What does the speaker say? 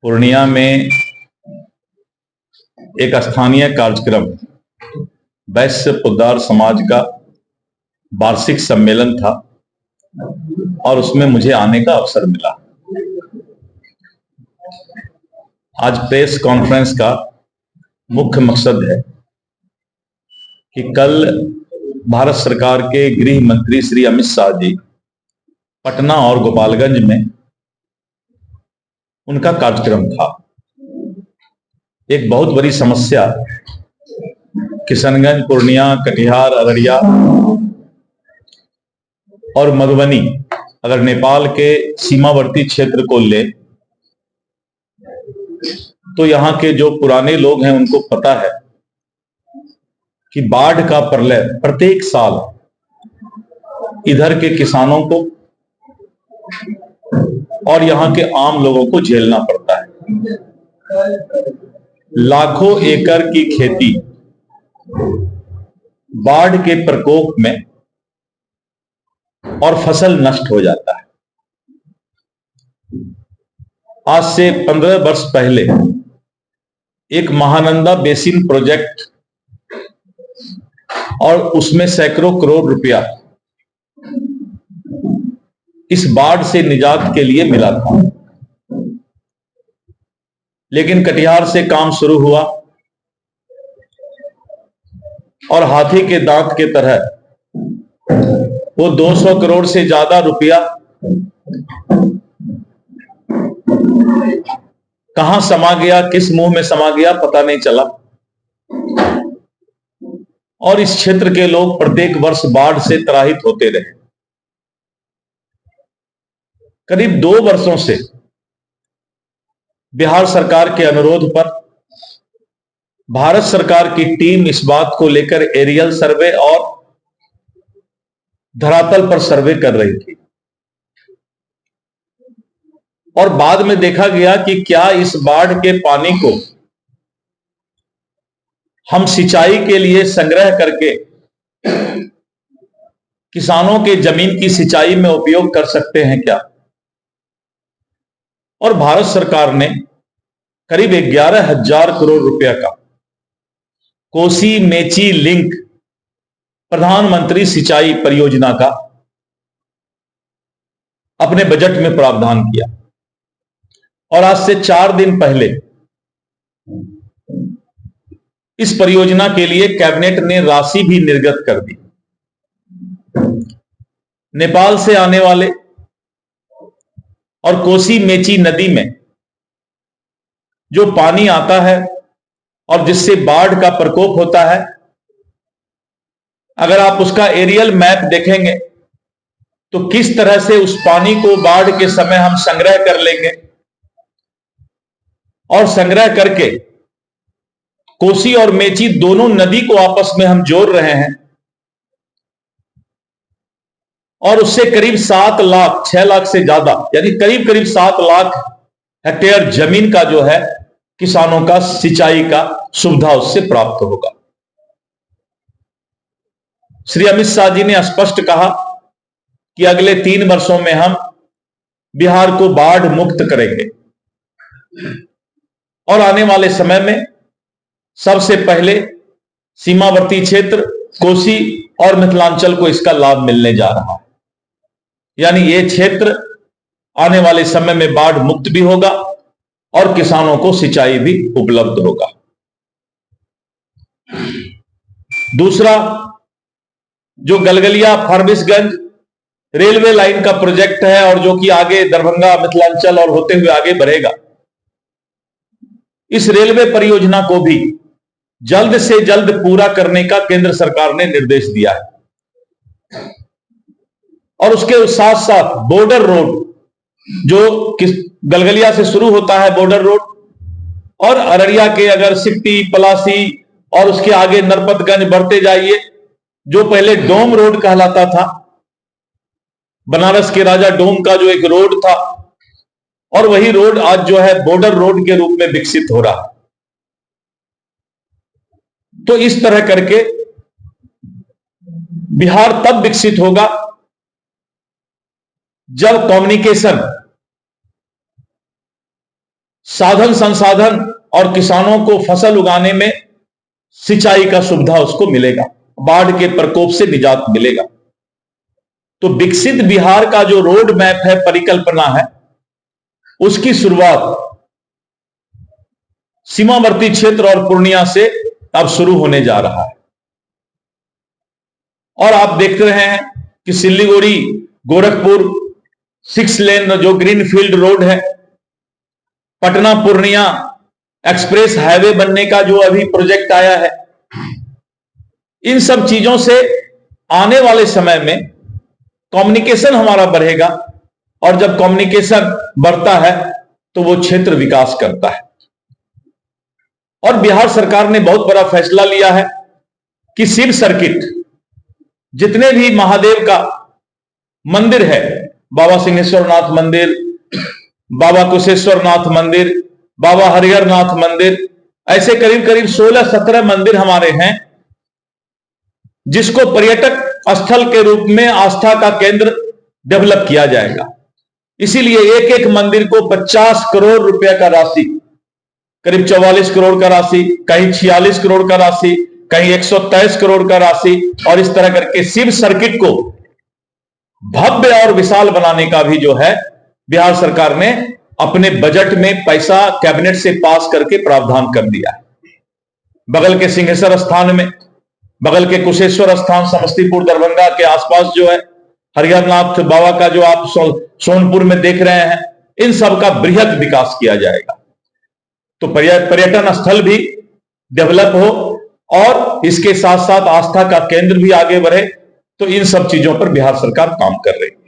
पूर्णिया में एक स्थानीय कार्यक्रम वैश्य पुद्दार समाज का वार्षिक सम्मेलन था और उसमें मुझे आने का अवसर मिला। आज प्रेस कॉन्फ्रेंस का मुख्य मकसद है कि कल भारत सरकार के गृह मंत्री श्री अमित शाह जी पटना और गोपालगंज में उनका कार्यक्रम था। एक बहुत बड़ी समस्या किशनगंज, पूर्णिया, कटिहार, अररिया और मधुबनी, अगर नेपाल के सीमावर्ती क्षेत्र को ले तो यहां के जो पुराने लोग हैं उनको पता है कि बाढ़ का प्रलय प्रत्येक साल इधर के किसानों को और यहां के आम लोगों को झेलना पड़ता है। लाखों एकड़ की खेती बाढ़ के प्रकोप में और फसल नष्ट हो जाता है। आज से 15 वर्ष पहले एक महानंदा बेसिन प्रोजेक्ट और उसमें सैकड़ों करोड़ रुपया इस बाढ़ से निजात के लिए मिला था, लेकिन कटिहार से काम शुरू हुआ और हाथी के दांत के तरह वो 200 करोड़ से ज्यादा रुपया कहां समा गया, किस मुंह में समा गया, पता नहीं चला। और इस क्षेत्र के लोग प्रत्येक वर्ष बाढ़ से त्राहित होते रहे। करीब 2 वर्षों से बिहार सरकार के अनुरोध पर भारत सरकार की टीम इस बात को लेकर एरियल सर्वे और धरातल पर सर्वे कर रही थी और बाद में देखा गया कि क्या इस बाढ़ के पानी को हम सिंचाई के लिए संग्रह करके किसानों के जमीन की सिंचाई में उपयोग कर सकते हैं क्या। और भारत सरकार ने करीब 11,000 करोड़ रुपया का कोसी मेची लिंक प्रधानमंत्री सिंचाई परियोजना का अपने बजट में प्रावधान किया और आज से 4 दिन पहले इस परियोजना के लिए कैबिनेट ने राशि भी निर्गत कर दी। नेपाल से आने वाले और कोसी मेची नदी में जो पानी आता है और जिससे बाढ़ का प्रकोप होता है, अगर आप उसका एरियल मैप देखेंगे तो किस तरह से उस पानी को बाढ़ के समय हम संग्रह कर लेंगे और संग्रह करके कोसी और मेची दोनों नदी को आपस में हम जोड़ रहे हैं और उससे करीब 7 लाख 6 लाख से ज्यादा यानी करीब करीब 7 लाख हेक्टेयर जमीन का जो है किसानों का सिंचाई का सुविधा उससे प्राप्त होगा। श्री अमित शाह जी ने स्पष्ट कहा कि अगले 3 वर्षों में हम बिहार को बाढ़ मुक्त करेंगे और आने वाले समय में सबसे पहले सीमावर्ती क्षेत्र कोसी और मिथिलांचल को इसका लाभ मिलने जा रहा है। यानी ये क्षेत्र आने वाले समय में बाढ़ मुक्त भी होगा और किसानों को सिंचाई भी उपलब्ध होगा। दूसरा, जो गलगलिया फारबिसगंज रेलवे लाइन का प्रोजेक्ट है और जो कि आगे दरभंगा, मिथिलांचल और होते हुए आगे बढ़ेगा, इस रेलवे परियोजना को भी जल्द से जल्द पूरा करने का केंद्र सरकार ने निर्देश दिया है। और उसके साथ साथ बॉर्डर रोड जो गलगलिया से शुरू होता है, बॉर्डर रोड, और अररिया के अगर सिकटी, पलासी और उसके आगे नरपतगंज बढ़ते जाइए, जो पहले डोम रोड कहलाता था, बनारस के राजा डोम का जो एक रोड था, और वही रोड आज जो है बॉर्डर रोड के रूप में विकसित हो रहा है। तो इस तरह करके बिहार तब विकसित होगा जब कम्युनिकेशन साधन संसाधन और किसानों को फसल उगाने में सिंचाई का सुविधा उसको मिलेगा, बाढ़ के प्रकोप से निजात मिलेगा। तो विकसित बिहार का जो रोड मैप है, परिकल्पना है, उसकी शुरुआत सीमावर्ती क्षेत्र और पूर्णिया से अब शुरू होने जा रहा है। और आप देख रहे हैं कि सिल्लीगुड़ी गोरखपुर 6 लेन जो ग्रीनफील्ड रोड है, पटना पूर्णिया एक्सप्रेस हाईवे बनने का जो अभी प्रोजेक्ट आया है, इन सब चीजों से आने वाले समय में कम्युनिकेशन हमारा बढ़ेगा, और जब कम्युनिकेशन बढ़ता है तो वो क्षेत्र विकास करता है। और बिहार सरकार ने बहुत बड़ा फैसला लिया है कि शिव सर्किट, जितने भी महादेव का मंदिर है, बाबा सिंहेश्वरनाथ मंदिर, बाबा कुशेश्वरनाथ मंदिर, बाबा हरिहरनाथ मंदिर, ऐसे करीब करीब 16-17 मंदिर हमारे हैं, जिसको पर्यटक स्थल के रूप में आस्था का केंद्र डेवलप किया जाएगा। इसीलिए एक एक मंदिर को 50 करोड़ रुपए का राशि, करीब 44 करोड़ का राशि, कहीं 46 करोड़ का राशि, कहीं 123 करोड़ का राशि, और इस तरह करके शिव सर्किट को भव्य और विशाल बनाने का भी जो है बिहार सरकार ने अपने बजट में पैसा कैबिनेट से पास करके प्रावधान कर दिया है। बगल के सिंहेश्वर स्थान में, बगल के कुशेश्वर स्थान समस्तीपुर दरभंगा के आसपास जो है हरिहरनाथ बाबा का जो आप सोनपुर में देख रहे हैं, इन सब का बृहद विकास किया जाएगा। तो पर्यटन स्थल भी डेवलप हो और इसके साथ साथ आस्था का केंद्र भी आगे बढ़े। तो इन सब चीजों पर बिहार सरकार काम कर रही है।